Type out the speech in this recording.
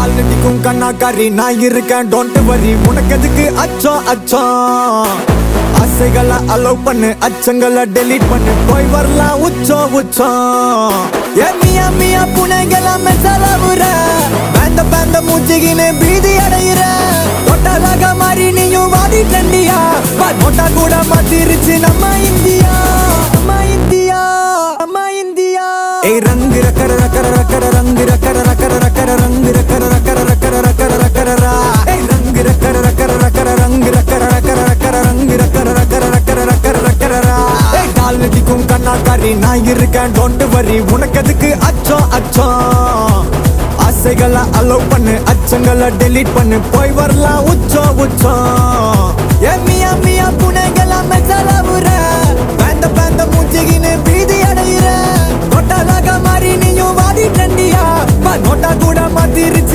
காலடிக்கும் கண்ணாக்காரி நான் இருக்கேன் don't worry உனக்கு எதுக்கு அச்சம் அச்சம் ஆசைகளை அலோவ் பண்ணு அச்சங்களை டெலீட் பண்ணு போய் வரலாம் உச்சம் உச்சம் ஏ மியா மியா புனைகளா மெசலவுற பேந்த பேந்த மூச்சிகின்னு பீதி அடையிற ஒட்டலாக மாறி நீயும் வாடி டண்டியா நோட்டா கூட மாத்திருச்சு நம்ம இந்தியா நம்ம இந்தியா நம்ம இந்தியா ஏய் ரங்கு ரக்கர ரக்கர ரக்கர ரங்கு ரக்கர ரக்கர ரக்கர ரங்கு ரக்கர ரக்கர ரக்கர ரக்கர ரக்கரா ஏய் ரங்கு ரக்கர ரக்கர ரக்கர ரங்கு ரக்கர ரக்கர ரக்கர ரங்கு ரக்கர ரக்கர ரக்கர ரக்கர ரக்கரா ஏய் காலடிக்கும் கண்ணாக்காரி நான் இருக்கேன் டோன்ட் வரி உனக்கு எதுக்கு அச்சம் அச்சம் ஆசைகளை அலோவ் பண்ணு அச்சங்களை டெலீட் பண்ணு போய் வரலாம் உச்சம் உச்சம் ஏ மியா மியா புனைகளா மெசலவுற பேந்த பேந்த மூச்சிகின்னு பீதி அடையிற நோட்டாலாக மாறி நீயும் வாடி டண்டியா நோட்டா கூட மாத்திருச்சு